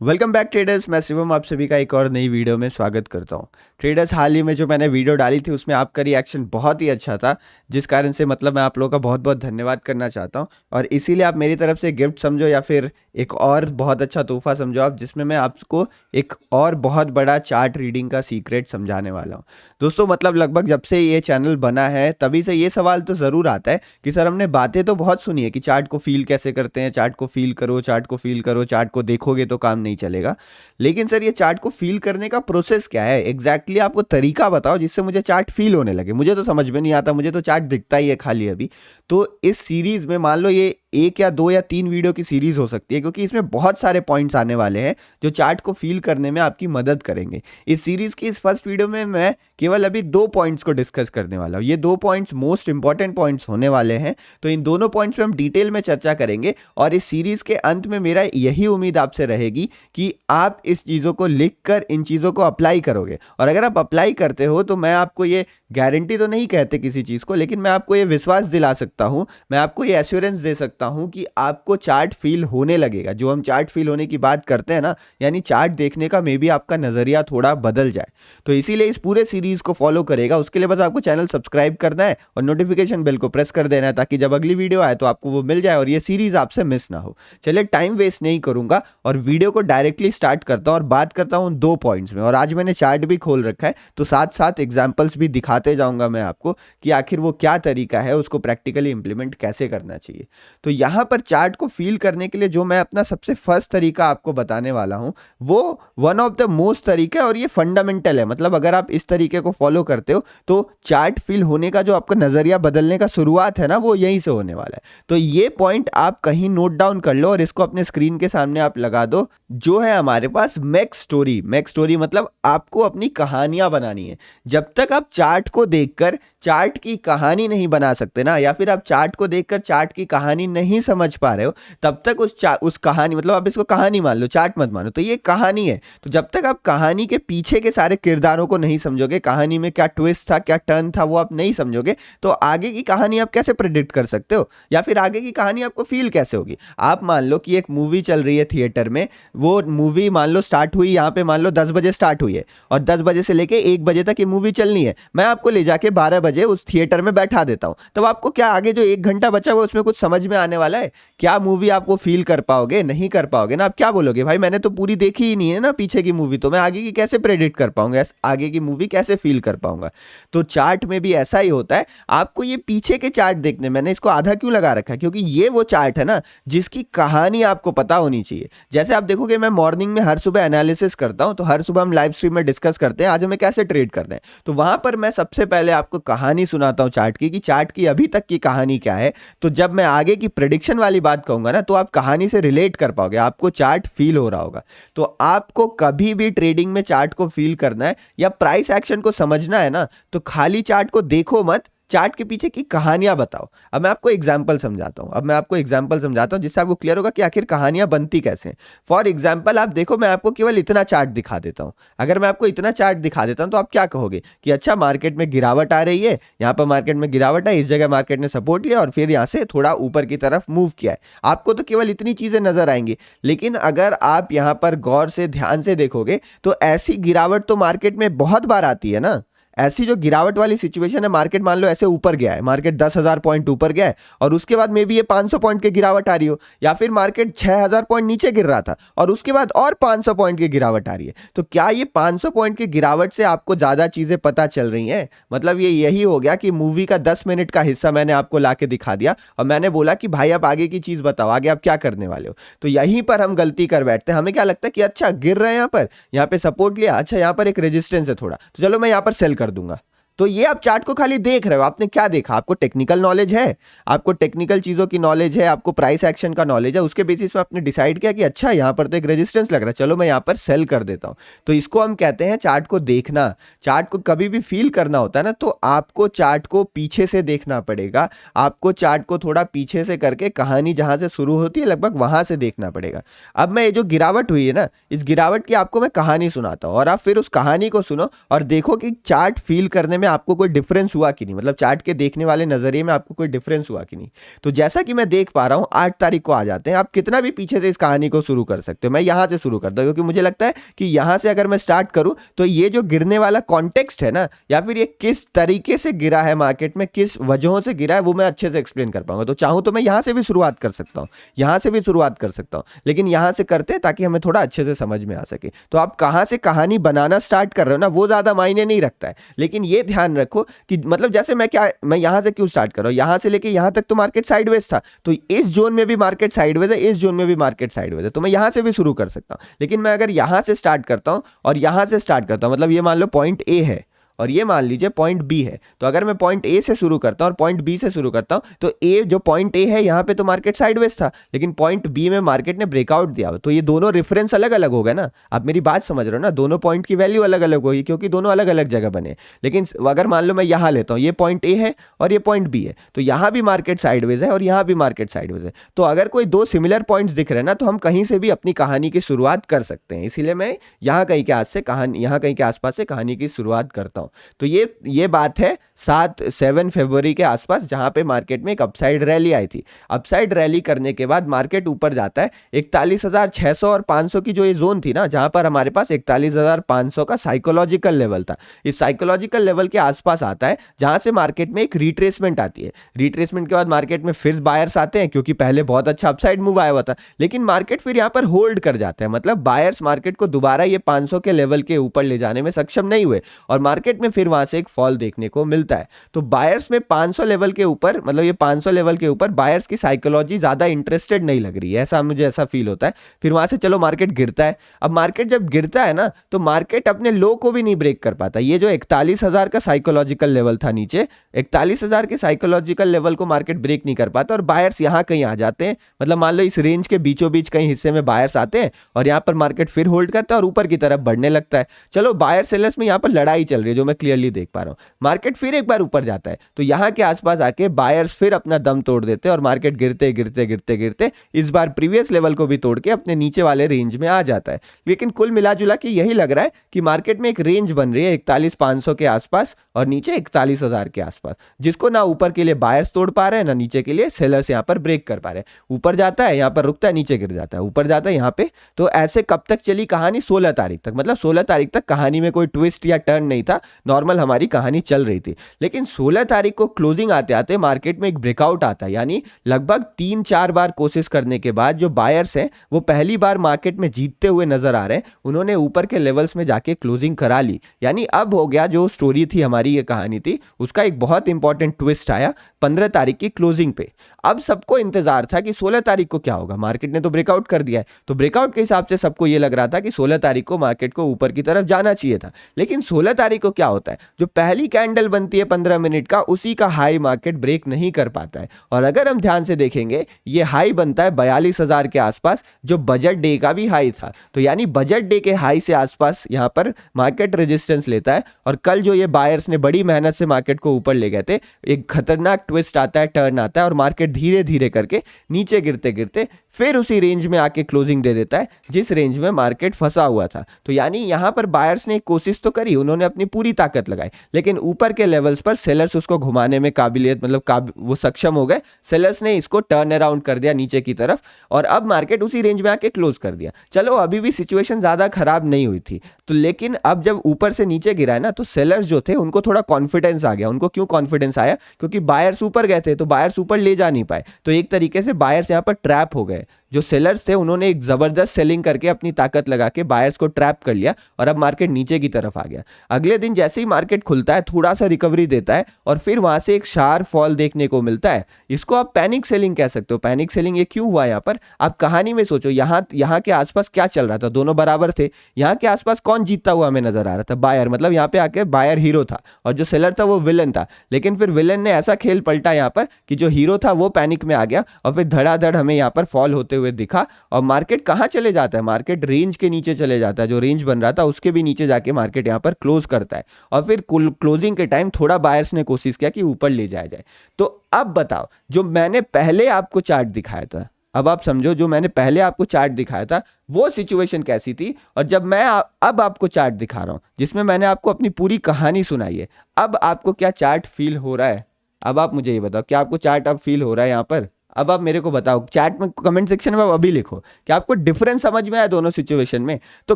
Welcome back traders. मैं शिवम आप सभी का एक और नई वीडियो में स्वागत करता हूं। ट्रेडर्स, हाल ही में जो मैंने वीडियो डाली थी उसमें आपका रिएक्शन बहुत ही अच्छा था, जिस कारण से मैं आप लोगों का बहुत बहुत धन्यवाद करना चाहता हूं। और इसीलिए आप मेरी तरफ से गिफ्ट समझो या फिर एक और बहुत अच्छा तोहफा समझो आप, जिसमें मैं आपको एक और बहुत बड़ा चार्ट रीडिंग का सीक्रेट समझाने वाला हूँ। दोस्तों, लगभग जब से ये चैनल बना है तभी से ये सवाल तो ज़रूर आता है कि सर, हमने बातें तो बहुत सुनी है कि चार्ट को फील कैसे करते हैं, चार्ट को फील करो, चार्ट को फील करो, चार्ट को देखोगे तो काम नहीं चलेगा। लेकिन सर, ये चार्ट को फील करने का प्रोसेस क्या है एग्जैक्टली आपको तरीका बताओ जिससे मुझे चार्ट फील होने लगे। मुझे तो समझ में नहीं आता, मुझे तो चार्ट दिखता ही है खाली अभी। तो इस सीरीज में मान लो ये एक या दो या तीन वीडियो की सीरीज हो सकती है, क्योंकि इसमें बहुत सारे पॉइंट्स आने वाले हैं जो चार्ट को फील करने में आपकी मदद करेंगे। इस सीरीज की इस फर्स्ट वीडियो में मैं केवल अभी दो पॉइंट्स को डिस्कस करने वाला हूँ। ये दो पॉइंट्स मोस्ट इंपॉर्टेंट पॉइंट्स होने वाले हैं, तो इन दोनों पॉइंट्स पे हम डिटेल में चर्चा करेंगे। और इस सीरीज के अंत में मेरा यही उम्मीद आपसे रहेगी कि आप इस चीज़ों को लिखकर इन चीज़ों को अप्लाई करोगे। और अगर आप अप्लाई करते हो तो मैं आपको ये गारंटी तो नहीं कहते किसी चीज़ को, लेकिन मैं आपको ये विश्वास दिला सकता हूँ, मैं आपको ये एश्योरेंस दे सकता हूँ कि आपको चार्ट फील होने लगेगा। जो हम चार्ट फील होने की बात करते हैं ना, यानी चार्ट देखने का मे भी आपका नज़रिया थोड़ा बदल जाए। तो इसीलिए इस पूरे सीरीज को फॉलो करेगा, उसके लिए बस आपको चैनल सब्सक्राइब करना है और नोटिफिकेशन बेल को प्रेस कर देना है, ताकि जब अगली वीडियो आए तो आपको वो मिल जाए और ये सीरीज आपसे मिस ना हो। चलिए, टाइम वेस्ट नहीं करूंगा और वीडियो को डायरेक्टली स्टार्ट करता हूं और बात करता हूं दो पॉइंट्स में। और आज मैंने चार्ट भी खोल रखा है, तो साथ साथ एग्जांपल्स भी दिखाते जाऊंगा मैं आपको कि आखिर वो क्या तरीका है, उसको प्रैक्टिकली इंप्लीमेंट कैसे करना चाहिए। तो यहां पर चार्ट को फील करने के लिए जो मैं अपना सबसे फर्स्ट तरीका आपको बताने वाला हूं, वो वन ऑफ द मोस्ट तरीका है और ये फंडामेंटल है। अगर आप इस तरीके को फॉलो करते हो तो चार्ट फील होने का जो आपका नजरिया बदलने का शुरुआत है ना, वो यहीं से होने वाला है। तो ये पॉइंट आप कहीं नोट डाउन कर लो और इसको अपने स्क्रीन के सामने आप लगा दो। जो है हमारे पास मैक स्टोरी। मैक स्टोरी मतलब आपको अपनी कहानियां बनानी है। जब तक आप चार्ट को देखकर चार्ट की कहानी नहीं बना सकते ना, या फिर आप चार्ट को देखकर चार्ट की कहानी नहीं समझ पा रहे हो, तब तक उस कहानी, आप इसको कहानी मान लो, चार्ट मत मानो, तो ये कहानी है। तो जब तक आप कहानी के पीछे के सारे किरदारों को नहीं समझोगे, कहानी में क्या ट्विस्ट था, क्या टर्न था, वो आप नहीं समझोगे, तो आगे की कहानी आप कैसे प्रेडिक्ट कर सकते हो, या फिर आगे की कहानी आपको फील कैसे होगी। आप मान लो कि एक मूवी चल रही है थिएटर में, वो मूवी मान लो स्टार्ट हुई, यहाँ पे मान लो 10 बजे स्टार्ट हुई है और 10 बजे से लेके 1 बजे तक ये मूवी चलनी है। मैं आपको ले जाके 12 बजे उस थिएटर में बैठा देता हूँ, तब आपको क्या आगे जो 1 घंटा बचा हुआ उसमें कुछ समझ में आने वाला है? क्या मूवी आपको फील कर पाओगे? नहीं कर पाओगे ना। आप क्या बोलोगे, भाई मैंने तो पूरी देखी ही नहीं है ना पीछे की मूवी, तो मैं आगे की कैसे प्रेडिक्ट कर पाऊंगा, आगे की मूवी कैसे फील कर पाऊंगा। तो चार्ट में भी ऐसा ही होता है। आपको ये पीछे के चार्ट देखने, मैंने इसको आधा क्यों लगा रखा है, क्योंकि ये वो चार्ट है ना जिसकी कहानी आपको पता होनी चाहिए। जैसे आप देखोगे, मैं मॉर्निंग में हर सुबह एनालिसिस करता हूं, तो हर सुबह हम लाइव स्ट्रीम में डिस्कस करते हैं आज हमें कैसे ट्रेड करना है। तो वहां पर मैं सबसे पहले आपको कहानी सुनाता हूं चार्ट की, कि चार्ट की अभी तक की कहानी क्या है। तो जब मैं आगे की प्रेडिक्शन वाली बात कहूंगा ना, तो आप कहानी से रिलेट कर पाओगे, आपको चार्ट फील हो रहा होगा। तो आपको कभी भी ट्रेडिंग में चार्ट को फील करना है या प्राइस एक्शन को समझना है ना, तो खाली चार्ट को देखो मत, चार्ट के पीछे की कहानियां बताओ। अब मैं आपको एग्जांपल समझाता हूं जिससे आपको क्लियर होगा कि आखिर कहानियां बनती कैसे हैं। फॉर एग्जांपल, आप देखो, मैं आपको केवल इतना चार्ट दिखा देता हूं। अगर मैं आपको इतना चार्ट दिखा देता हूं तो आप क्या कहोगे कि अच्छा, मार्केट में गिरावट आ रही है, यहां पर मार्केट में गिरावट है, इस जगह मार्केट ने सपोर्ट लिया और फिर यहां से थोड़ा ऊपर की तरफ मूव किया है। आपको तो केवल इतनी चीजें नजर आएंगी। लेकिन अगर आप यहां पर गौर से ध्यान से देखोगे तो ऐसी गिरावट तो मार्केट में बहुत बार आती है ना। ऐसी जो गिरावट वाली सिचुएशन है, मार्केट मान लो ऐसे ऊपर गया है, मार्केट 10,000 पॉइंट ऊपर गया है और उसके बाद में भी ये 500 पॉइंट की गिरावट आ रही हो, या फिर मार्केट 6,000 पॉइंट नीचे गिर रहा था और उसके बाद और 500 पॉइंट की गिरावट आ रही है। तो क्या ये 500 पॉइंट की गिरावट से आपको ज्यादा चीजें पता चल रही हैं? ये यही हो गया कि मूवी का 10 मिनट का हिस्सा मैंने आपको लाके दिखा दिया और मैंने बोला कि भाई आप आगे की चीज बताओ, आगे आप क्या करने वाले हो। तो यहीं पर हम गलती कर बैठते हैं। हमें क्या लगता है कि अच्छा गिर रहे हैं, यहाँ पे सपोर्ट लिया, अच्छा यहाँ पर एक रेजिस्टेंस है थोड़ा, तो चलो मैं यहाँ पर सेल कर दूंगा। तो ये आप चार्ट को खाली देख रहे हो, आपने क्या देखा? आपको टेक्निकल नॉलेज है, आपको टेक्निकल चीजों की नॉलेज है, आपको प्राइस एक्शन का नॉलेज है, उसके बेसिस पे आपने डिसाइड किया कि अच्छा यहाँ पर तो एक रेजिस्टेंस लग रहा है, चलो मैं यहाँ पर सेल कर देता हूँ। तो इसको हम कहते हैं चार्ट को देखना। चार्ट को कभी भी फील करना होता है ना, तो आपको चार्ट को पीछे से देखना पड़ेगा। आपको चार्ट को थोड़ा पीछे से करके कहानी जहां से शुरू होती है लगभग वहां से देखना पड़ेगा। अब मैं ये जो गिरावट हुई है ना, इस गिरावट की आपको मैं कहानी सुनाता हूँ और आप फिर उस कहानी को सुनो और देखो कि चार्ट फील करने में में आपको कोई डिफरेंस हुआ कि नहीं, मतलब चार्ट के देखने वाले नजरिए में आपको कोई डिफरेंस हुआ कि नहीं। तो जैसा कि मैं देख पा रहा हूं 8 तारीख को आ जाते हैं, आप कितना भी पीछे से इस कहानी को शुरू कर सकते हो। मैं यहां से शुरू करता हूं क्योंकि मुझे लगता है कि यहां से अगर मैं स्टार्ट करूं तो ये जो गिरने वाला कॉन्टेक्स्ट है ना, या फिर ये किस तरीके से गिरा है मार्केट में, किस वजहों से गिरा है, वो मैं अच्छे से एक्सप्लेन कर पाऊंगा। तो चाहूं तो मैं यहां से भी शुरुआत कर सकता हूं, यहां से भी शुरुआत कर सकता हूं, लेकिन यहां से करते हैं ताकि हमें थोड़ा अच्छे से समझ में आ सके। तो आप कहां से कहानी बनाना स्टार्ट कर रहे हो ना, वो ज्यादा मायने नहीं रखता है, लेकिन ये ध्यान रखो कि मतलब जैसे मैं यहां से क्यों स्टार्ट कर रहा हूं, यहां से लेके यहां तक तो मार्केट साइडवेज था, तो इस जोन में भी मार्केट साइडवेज है, इस जोन में भी मार्केट साइडवेज है, तो मैं यहां से भी शुरू कर सकता हूं। लेकिन मैं अगर यहां से स्टार्ट करता हूं और यहां से स्टार्ट करता हूं, मतलब ये मान लो पॉइंट ए है और ये मान लीजिए पॉइंट बी है, तो अगर मैं पॉइंट ए से शुरू करता हूं और पॉइंट बी से शुरू करता हूं, तो ए जो पॉइंट ए है यहां पे तो मार्केट साइडवेज था, लेकिन पॉइंट बी में मार्केट ने ब्रेकआउट दिया, तो ये दोनों रेफरेंस अलग अलग हो गए ना। आप मेरी बात समझ रहे हो ना, दोनों पॉइंट की वैल्यू अलग अलग होगी क्योंकि दोनों अलग अलग जगह बने। लेकिन अगर मान लो मैं यहां लेता हूं, ये पॉइंट ए है और ये पॉइंट बी है, तो यहां भी मार्केट साइडवेज है और यहां भी मार्केट साइडवेज है, तो अगर कोई दो सिमिलर पॉइंट्स दिख रहे हैं ना, तो हम कहीं से भी अपनी कहानी की शुरुआत कर सकते हैं। इसीलिए मैं यहां कहीं के आसपास से कहानी की शुरुआत करता हूं। तो ये बात है 7 फरवरी के आसपास, जहां पे मार्केट में एक अपसाइड रैली आई थी। अपसाइड रैली करने के बाद मार्केट ऊपर जाता है 41,600 और 500 की जो ये जोन थी ना, जहां पर हमारे पास 41,500 का साइकोलॉजिकल लेवल था, इस साइकोलॉजिकल लेवल के आसपास आता है, जहां से मार्केट में एक रिट्रेसमेंट आती है। रिट्रेसमेंट के बाद मार्केट में फिर बायर्स आते हैं क्योंकि पहले बहुत अच्छा अपसाइड मूव आया हुआ था, लेकिन मार्केट फिर यहां पर होल्ड कर जाता है, मतलब बायर्स मार्केट को दोबारा ये 500 के लेवल के ऊपर ले जाने में सक्षम नहीं हुए और मार्केट में फिर वहां से एक फॉल देखने को मिलता है। तो बायर्स में 500 लेवल के ऊपर, मतलब ये 500 लेवल के ऊपर बायर्स की साइकोलॉजी ज्यादा इंटरेस्टेड नहीं लग रही है, ऐसा मुझे ऐसा फील होता है। फिर वहां से चलो मार्केट गिरता है। अब मार्केट जब गिरता है ना, तो मार्केट अपने लो को भी नहीं ब्रेक कर पाता। ये जो 41,000 का साइकोलॉजिकल लेवल था नीचे, 41,000 के साइकोलॉजिकल लेवल को मार्केट ब्रेक नहीं कर पाता और बायर्स यहां कहीं आ जाते हैं, मतलब मान लो इस रेंज के बीचों बीच कहीं हिस्से में बायर्स आते हैं और यहां पर मार्केट फिर होल्ड करता है और ऊपर की तरफ बढ़ने लगता है। चलो बायर सेलर्स में यहां पर लड़ाई चल रही है जो मैं क्लियरली देख पा रहा हूं। मार्केट फिर एक बार ऊपर जाता है तो यहां के आसपास आके बायर्स फिर अपना दम तोड़ देते हैं और मार्केट गिरते गिरते गिरते गिरते इस बार प्रीवियस लेवल को भी तोड़ के अपने नीचे वाले रेंज में आ जाता है। लेकिन कुल मिला जुला के यही लग रहा है कि मार्केट में एक रेंज बन रही है 41,500 के आसपास और नीचे 41,000 के आसपास, जिसको ना ऊपर के लिए बायर्स तोड़ पा रहे हैं ना नीचे के लिए सेलर्स यहां पर ब्रेक कर पा रहे हैं। ऊपर जाता है, यहां पर रुकता है, नीचे गिर जाता है, ऊपर जाता है यहां पे। तो ऐसे कब तक चली कहानी? 16 तारीख तक, मतलब 16 तारीख तक कहानी में कोई ट्विस्ट या टर्न नहीं था, नॉर्मल हमारी कहानी चल रही थी। लेकिन 16 तारीख को क्लोजिंग आते आते मार्केट में एक ब्रेकआउट आता है, यानी लगभग 3-4 बार कोशिश करने के बाद जो बायर्स हैं वो पहली बार मार्केट में जीतते हुए नजर आ रहे हैं, उन्होंने ऊपर के लेवल्स में जाके क्लोजिंग करा ली। यानी अब हो गया, जो स्टोरी थी हमारी, ये कहानी थी, उसका एक बहुत इंपॉर्टेंट ट्विस्ट आया 15 तारीख की क्लोजिंग पे। अब सबको इंतजार था कि 16 तारीख को क्या होगा, मार्केट ने तो ब्रेकआउट कर दिया है, तो ब्रेकआउट के हिसाब से सबको यह लग रहा था कि 16 तारीख को मार्केट को ऊपर की तरफ जाना चाहिए था। लेकिन 16 तारीख को क्या होता है, जो पहली कैंडल बनती है 15 मिनट का, उसी का हाई मार्केट ब्रेक नहीं कर पाता है। और अगर हम ध्यान से देखेंगे, ये हाई बनता है 42,000 के आसपास, जो बजट डे का भी हाई था। तो यानी बजट डे के हाई से आसपास यहां पर मार्केट रेजिस्टेंस लेता है और कल जो ये बायर्स ने बड़ी मेहनत से मार्केट को ऊपर ले गए थे, एक खतरनाक ट्विस्ट आता है, टर्न आता है और मार्केट धीरे धीरे करके नीचे गिरते गिरते फिर उसी रेंज में आके क्लोजिंग दे देता है जिस रेंज में मार्केट फंसा हुआ था। तो यानी यहां पर बायर्स ने एक कोशिश तो करी, उन्होंने अपनी पूरी ताकत लगाई, लेकिन ऊपर के लेवल्स पर सेलर्स उसको घुमाने में काबिलियत, मतलब वो सक्षम हो गए। सेलर्स ने इसको टर्न अराउंड कर दिया नीचे की तरफ और अब मार्केट उसी रेंज में आके क्लोज कर दिया। चलो अभी भी सिचुएशन ज्यादा खराब नहीं हुई थी, तो लेकिन अब जब ऊपर से नीचे गिरा है ना, तो सेलर्स जो थे उनको थोड़ा कॉन्फिडेंस आ गया। उनको क्यों कॉन्फिडेंस आया? क्योंकि बायर्स ऊपर गए थे, तो बायर्स ऊपर ले जा नहीं पाए, तो एक तरीके से बायर्स यहां पर ट्रैप हो गए। जो सेलर्स थे उन्होंने एक जबरदस्त सेलिंग करके अपनी ताकत लगा के बायर्स को ट्रैप कर लिया और अब मार्केट नीचे की तरफ आ गया। अगले दिन जैसे ही मार्केट खुलता है, थोड़ा सा रिकवरी देता है और फिर वहां से एक शार्प फॉल देखने को मिलता है। इसको आप पैनिक सेलिंग कह सकते हो। पैनिक सेलिंग ये क्यों हुआ? यहाँ पर आप कहानी में सोचो, यहाँ के आसपास क्या चल रहा था? दोनों बराबर थे। यहाँ के आसपास कौन जीतता हुआ हमें नजर आ रहा था? बायर, मतलब यहाँ पे आके बायर हीरो था और जो सेलर था वो विलन था। लेकिन फिर विलन ने ऐसा खेल पलटा यहाँ पर कि जो हीरो था वो पैनिक में आ गया और फिर धड़ाधड़ हमें यहाँ पर फॉल होते हुए दिखा। और मार्केट कहां चले जाता है? मार्केट रेंज के नीचे चले जाता है, जो रेंज बन रहा था उसके भी नीचे जाके मार्केट यहां पर क्लोज करता है। और फिर क्लोजिंग के टाइम थोड़ा बायर्स ने कोशिश किया कि ऊपर ले जाया जाए। तो अब बताओ, जो मैंने पहले आपको चार्ट दिखाया था, अब आप समझो जो मैंने पहले आपको चार्ट दिखाया था वो सिचुएशन कैसी थी, और जब मैं अब आपको चार्ट दिखा रहा हूं जिसमें मैंने आपको अपनी पूरी कहानी सुनाई है, अब आपको क्या चार्ट फील हो रहा है? अब आप मुझे ये बताओ, क्या आपको चार्ट अब फील हो रहा है यहाँ पर? अब आप मेरे को बताओ, चैट में कमेंट सेक्शन में आप अभी लिखो कि आपको डिफरेंस समझ में आया दोनों सिचुएशन में। तो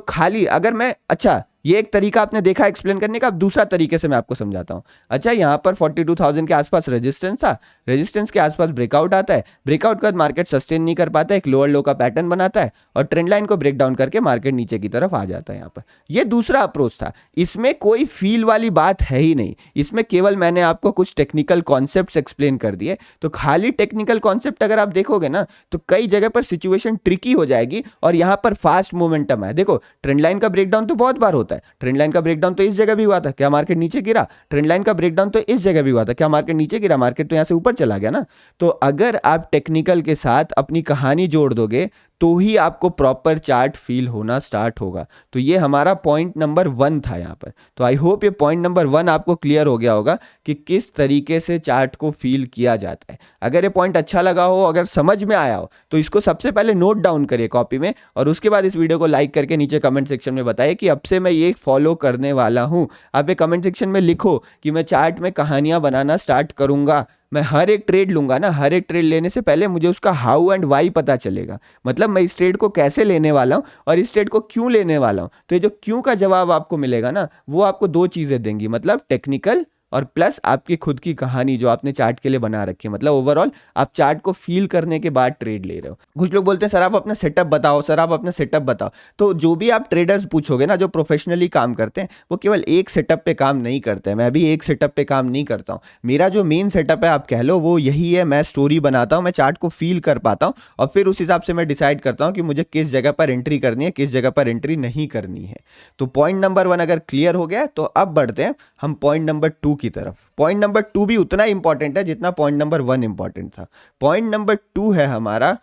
खाली अगर मैं, अच्छा ये एक तरीका आपने देखा एक्सप्लेन करने का, अब दूसरा तरीके से मैं आपको समझाता हूं। अच्छा यहाँ पर 42,000 के आसपास रेजिस्टेंस था, रेजिस्टेंस के आसपास ब्रेकआउट आता है, ब्रेकआउट के बाद मार्केट सस्टेन नहीं कर पाता है, एक लोअर लो का पैटर्न बनाता है और ट्रेंड लाइन को ब्रेक डाउन करके मार्केट नीचे की तरफ आ जाता है। यहाँ पर ये दूसरा अप्रोच था, इसमें कोई फील वाली बात है ही नहीं, इसमें केवल मैंने आपको कुछ टेक्निकल कॉन्सेप्ट्स एक्सप्लेन कर दिए। तो खाली टेक्निकल कॉन्सेप्ट अगर आप देखोगे ना तो कई जगह पर सिचुएशन ट्रिकी हो जाएगी और यहाँ पर फास्ट मोमेंटम है। देखो ट्रेंड लाइन का ब्रेकडाउन तो बहुत बार होता है, ट्रेंड लाइन का ब्रेकडाउन तो इस जगह भी हुआ था, क्या मार्केट नीचे गिरा? ट्रेंड लाइन का ब्रेकडाउन तो इस जगह भी हुआ था, क्या मार्केट नीचे गिरा? मार्केट तो यहां से ऊपर चला गया ना। तो अगर आप टेक्निकल के साथ अपनी कहानी जोड़ दोगे तो ही आपको प्रॉपर चार्ट फील होना स्टार्ट होगा। तो ये हमारा पॉइंट नंबर 1 था यहाँ पर। तो आई होप ये पॉइंट नंबर 1 आपको क्लियर हो गया होगा कि किस तरीके से चार्ट को फील किया जाता है। अगर ये पॉइंट अच्छा लगा हो, अगर समझ में आया हो, तो इसको सबसे पहले नोट डाउन करिए कॉपी में और उसके बाद इस वीडियो को लाइक करके नीचे कमेंट सेक्शन में बताइए कि अब से मैं ये फॉलो करने वाला हूँ। आप ये कमेंट सेक्शन में लिखो कि मैं चार्ट में कहानियां बनाना स्टार्ट करूंगा, मैं हर एक ट्रेड लूंगा ना, हर एक ट्रेड लेने से पहले मुझे उसका हाउ एंड वाई पता चलेगा, मतलब मैं इस ट्रेड को कैसे लेने वाला हूं और इस ट्रेड को क्यों लेने वाला हूं। तो ये जो क्यों का जवाब आपको मिलेगा ना, वो आपको 2 चीजें देंगी, मतलब टेक्निकल और प्लस आपकी खुद की कहानी जो आपने चार्ट के लिए बना रखी है। मतलब ओवरऑल आप चार्ट को फील करने के बाद ट्रेड ले रहे हो। कुछ लोग बोलते हैं सर आप अपना सेटअप बताओ, सर आप अपना सेटअप बताओ। तो जो भी आप ट्रेडर्स पूछोगे ना जो प्रोफेशनली काम करते हैं, वो केवल एक सेटअप पे काम नहीं करते हैं। मैं भी एक सेटअप पे काम नहीं करता हूँ। मेरा जो मेन सेटअप है आप कह लो वो यही है, मैं स्टोरी बनाता हूँ, मैं चार्ट को फील कर पाता हूँ और फिर उस हिसाब से मैं डिसाइड करता हूँ कि मुझे किस जगह पर एंट्री करनी है, किस जगह पर एंट्री नहीं करनी है। तो पॉइंट नंबर 1 अगर क्लियर हो गया तो अब बढ़ते हैं हम पॉइंट नंबर 2 की तरफ। पॉइंट नंबर 2 भी उतना इंपॉर्टेंट है जितना पॉइंट नंबर 1 इंपॉर्टेंट था। पॉइंट नंबर 2 है हमारा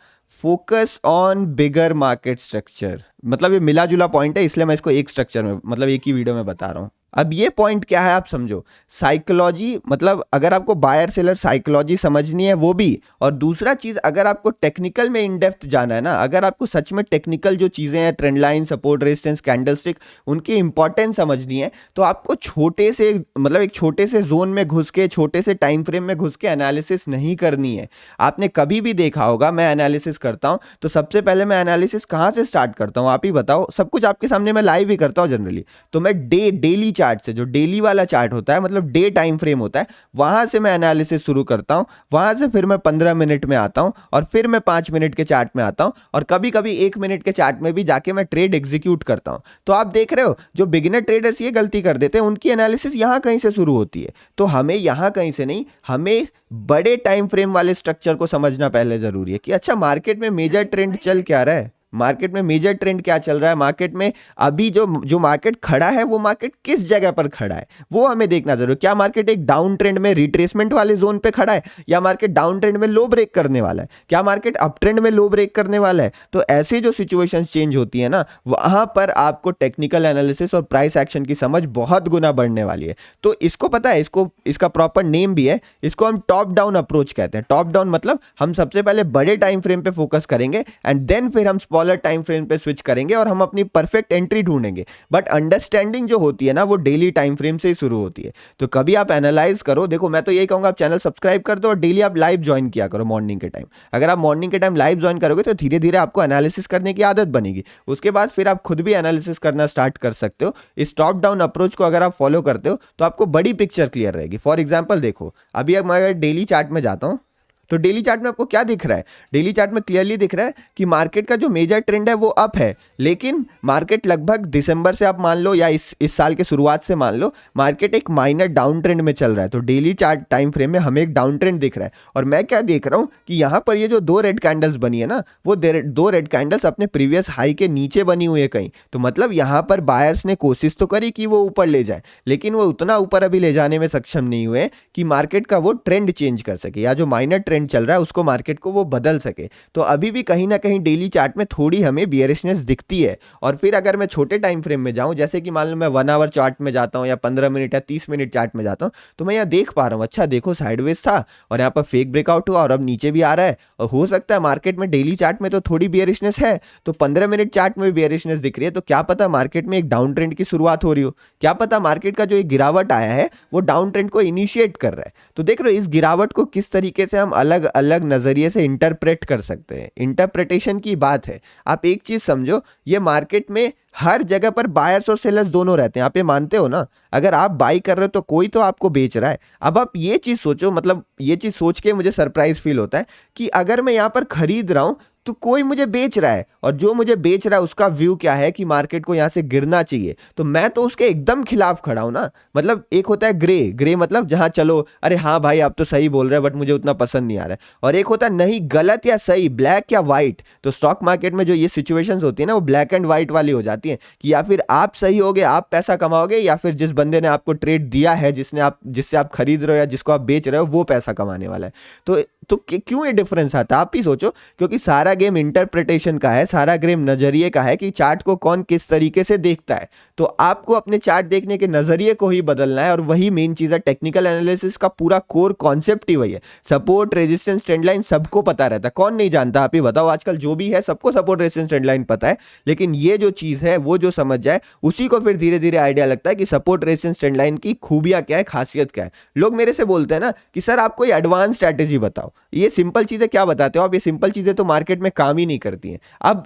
focus on bigger market structure. मतलब ये मिला जुला पॉइंट है, इसलिए मैं इसको एक स्ट्रक्चर में, मतलब एक ही वीडियो में बता रहा हूं। अब ये पॉइंट क्या है आप समझो, साइकोलॉजी, मतलब अगर आपको बायर सेलर साइकोलॉजी समझनी है वो भी, और दूसरा चीज अगर आपको टेक्निकल में इन डेप्थ जाना है ना, अगर आपको सच में टेक्निकल जो चीजें हैं, trend line, support, resistance, candlestick, उनकी इंपॉर्टेंस समझनी है, तो आपको छोटे से, मतलब एक छोटे से जोन में घुस के, छोटे से टाइम फ्रेम में घुस के एनालिसिस नहीं करनी है। आपने कभी भी देखा होगा मैं एनालिसिस करता हूं तो सबसे पहले मैं एनालिसिस कहां से स्टार्ट करता हूं, आप ही बताओ। सब कुछ आपके सामने मैं लाइव ही करता हूं जनरली। तो मैं डेली चार्ट से, जो डेली वाला चार्ट होता है, मतलब डे टाइम फ्रेम होता है, वहां से मैं एनालिसिस शुरू करता हूं। वहां से फिर मैं 15 मिनट में आता हूं और फिर मैं 5 मिनट के चार्ट में आता हूं और कभी कभी 1 मिनट के चार्ट में भी जाके मैं ट्रेड एग्जीक्यूट करता हूं। तो आप देख रहे हो जो बिगिनर ट्रेडर्स ये गलती कर देते हैं, उनकी एनालिसिस यहां कहीं से शुरू होती है। तो हमें यहां कहीं से नहीं, हमें बड़े टाइम फ्रेम वाले स्ट्रक्चर को समझना पहले जरूरी है कि अच्छा मार्केट में मेजर ट्रेंड चल क्या रहा है, मार्केट में मेजर ट्रेंड क्या चल रहा है, मार्केट में अभी जो मार्केट खड़ा है वो मार्केट किस जगह पर खड़ा है वो हमें देखना जरूरी है। क्या मार्केट एक डाउन ट्रेंड में रिट्रेसमेंट वाले जोन पे खड़ा है, या मार्केट डाउन ट्रेंड में लो ब्रेक करने वाला है, क्या मार्केट अप ट्रेंड में लो ब्रेक करने वाला है। तो ऐसी जो सिचुएशंस चेंज होती है ना, वहां पर आपको टेक्निकल एनालिसिस और प्राइस एक्शन की समझ बहुत गुना बढ़ने वाली है। तो इसको पता है, इसका प्रॉपर नेम भी है, इसको हम टॉप डाउन अप्रोच कहते हैं। टॉप डाउन मतलब हम सबसे पहले बड़े टाइम फ्रेम पे फोकस करेंगे एंड देन फिर हम टाइम फ्रेम पे स्विच करेंगे और हम अपनी परफेक्ट एंट्री ढूंढेंगे। बट अंडरस्टैंडिंग जो होती है ना, वो डेली टाइम फ्रेम से ही शुरू होती है। तो कभी आप एनालाइज करो, देखो मैं तो यही कहूंगा आप चैनल सब्सक्राइब कर दो और डेली आप लाइव ज्वाइन किया करो मॉर्निंग के टाइम। अगर आप मॉर्निंग के टाइम लाइव ज्वाइन करोगे तो धीरे धीरे आपको एनालिसिस करने की आदत बनेगी। उसके बाद फिर आप खुद भी एनालिसिस करना स्टार्ट कर सकते हो। इस टॉप डाउन अप्रोच को अगर आप फॉलो करते हो तो आपको बड़ी पिक्चर क्लियर रहेगी। फॉर एग्जाम्पल देखो, अभी मैं अगर डेली चार्ट में जाता हूं तो डेली चार्ट में आपको क्या दिख रहा है, डेली चार्ट में क्लियरली दिख रहा है कि मार्केट का जो मेजर ट्रेंड है वो अप है, लेकिन मार्केट लगभग दिसंबर से आप मान लो या इस साल के शुरुआत से मान लो, मार्केट एक माइनर डाउन ट्रेंड में चल रहा है। तो डेली चार्ट टाइम फ्रेम में हमें एक डाउन ट्रेंड दिख रहा है और मैं क्या देख रहा हूं कि यहां पर ये जो 2 रेड कैंडल्स बनी है ना, वो 2 रेड कैंडल्स अपने प्रीवियस हाई के नीचे बनी हुई है कहीं। तो मतलब यहां पर बायर्स ने कोशिश तो करी कि वो ऊपर ले जाए, लेकिन वो उतना ऊपर अभी ले जाने में सक्षम नहीं हुए कि मार्केट का वो ट्रेंड चेंज कर सके, या जो माइनर ट्रेंड चल रहा है उसको मार्केट को वो बदल सके। तो अभी भी कहीं ना कहीं डेली चार्ट में थोड़ी हमें बियरिशनेस दिखती है। और फिर अगर मैं छोटे टाइम फ्रेम में जाऊं, जैसे कि मान लो मैं 1 आवर चार्ट में जाता हूं या 15 मिनट या 30 मिनट चार्ट में जाता हूं, तो मैं यहाँ देख पा रहा हूँ, अच्छा देखो साइडवेज था और यहाँ पर फेक ब्रेकआउट हुआ और अब नीचे भी आ रहा है। और हो सकता है मार्केट में डेली चार्ट में तो थोड़ी बियरिशनेस है, तो 15 मिनट चार्ट में भी बियरिशनेस दिख रही है, तो क्या पता मार्केट में एक डाउन ट्रेंड की शुरुआत हो रही हो, क्या पता मार्केट का जो एक गिरावट आया है वो डाउन ट्रेंड को इनिशिएट कर रहा है। तो देख रहे हो इस गिरावट को किस तरीके से हम अलग अलग नजरिए से इंटरप्रेट कर सकते हैं। इंटरप्रिटेशन की बात है। आप एक चीज समझो, ये मार्केट में हर जगह पर बायर्स और सेलर्स दोनों रहते हैं, आप ये मानते हो ना। अगर आप बाई कर रहे हो तो कोई तो आपको बेच रहा है। अब आप ये चीज सोचो, मतलब ये चीज सोच के मुझे सरप्राइज फील होता है कि अगर मैं यहां पर खरीद रहा हूं तो कोई मुझे बेच रहा है, और जो मुझे बेच रहा है उसका व्यू क्या है कि मार्केट को यहां से गिरना चाहिए, तो मैं तो उसके एकदम खिलाफ खड़ा हूं ना। मतलब एक होता है ग्रे, ग्रे मतलब जहां चलो अरे हाँ भाई आप तो सही बोल रहे हैं बट मुझे उतना पसंद नहीं आ रहा है, और एक होता है नहीं गलत या सही, ब्लैक या व्हाइट। तो स्टॉक मार्केट में जो ये सिचुएशंस होती है ना वो ब्लैक एंड व्हाइट वाली हो जाती है कि या फिर आप सही होगे आप पैसा कमाओगे, या फिर जिस बंदे ने आपको ट्रेड दिया है, जिससे आप खरीद रहे हो या जिसको आप बेच रहे हो वो पैसा कमाने वाला है। तो क्यों ये डिफरेंस आता है आप ही सोचो, क्योंकि सारा गेम इंटरप्रिटेशन का है, सारा गेम नजरिए का है कि चार्ट को कौन किस तरीके से देखता है। तो आपको अपने चार्ट देखने के नजरिए को ही बदलना है, और वही मेन चीज है। टेक्निकल एनालिसिस का पूरा कोर कॉन्सेप्ट ही वही है। सपोर्ट रेजिस्टेंस ट्रेंड लाइन सबको पता रहता है, कौन नहीं जानता आप ही बताओ। आजकल जो भी है सबको सपोर्ट रेजिस्टेंस ट्रेंड लाइन पता है, लेकिन ये जो चीज है वो जो समझ जाए उसी को फिर धीरे धीरे आइडिया लगता है कि सपोर्ट रेजिस्टेंस ट्रेंड लाइन की खूबियां क्या है, खासियत क्या है। लोग मेरे से बोलते हैं ना कि सर आप कोई एडवांस स्ट्रैटेजी बताओ, ये सिंपल चीजें क्या बताते हो आप, ये सिंपल चीजें तो मार्केट में काम ही नहीं करती हैं।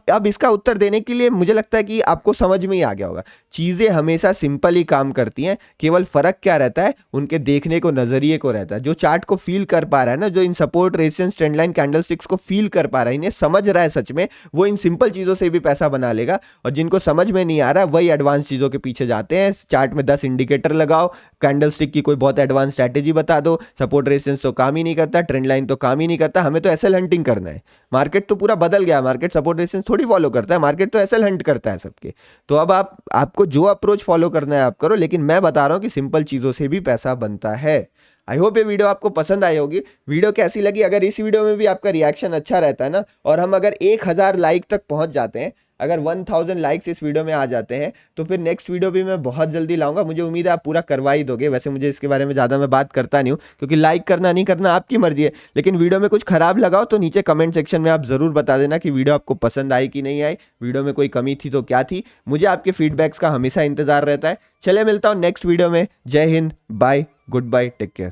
अब इसका उत्तर देने के लिए मुझे लगता है कि आपको समझ में ही आ गया होगा, चीजें हमेशा सिंपल ही काम करती हैं, केवल फर्क क्या रहता है उनके देखने को नजरिए को रहता है। जो चार्ट को फील कर पा रहा है ना, जो इन support resistance trend line candlesticks को फील कर पा रहा है, इन्हें समझ रहा है सच में, वो इन सिंपल चीजों से भी पैसा बना लेगा। और जिनको समझ में नहीं आ रहा वही एडवांस चीजों के पीछे जाते हैं। चार्ट में 10 इंडिकेटर लगाओ, कैंडलस्टिक की कोई बहुत एडवांस स्ट्रैटेजी बता दो, सपोर्ट रेजिस्टेंस तो काम ही नहीं करता, ट्रेंड लाइन तो काम ही नहीं करता, हमें तो एसएल हंटिंग करना है। मार्केट तो पूरा बदल गया, मार्केट सपोर्ट रेजिस्टेंस थोड़ी फॉलो करता है, मार्केट तो एसएल हंट करता है सबके। तो अब आपको जो अप्रोच फॉलो करना है आप करो, लेकिन मैं बता रहा हूं कि सिंपल चीजों से भी पैसा बनता है। आई होप ये वीडियो आपको पसंद आई होगी। वीडियो कैसी लगी, अगर इस वीडियो में भी आपका रिएक्शन अच्छा रहता है ना, और हम अगर 1000 लाइक तक पहुंच जाते हैं, अगर 1000 लाइक्स इस वीडियो में आ जाते हैं, तो फिर नेक्स्ट वीडियो भी मैं बहुत जल्दी लाऊंगा। मुझे उम्मीद है आप पूरा करवा ही दोगे। वैसे मुझे इसके बारे में ज़्यादा मैं बात करता नहीं हूँ, क्योंकि लाइक करना नहीं करना आपकी मर्जी है, लेकिन वीडियो में कुछ खराब लगाओ तो नीचे कमेंट सेक्शन में आप ज़रूर बता देना कि वीडियो आपको पसंद आई कि नहीं आई, वीडियो में कोई कमी थी तो क्या थी। मुझे आपके फीडबैक्स का हमेशा इंतजार रहता है। चले मिलता हूँ नेक्स्ट वीडियो में। जय हिंद, bye, goodbye, take care.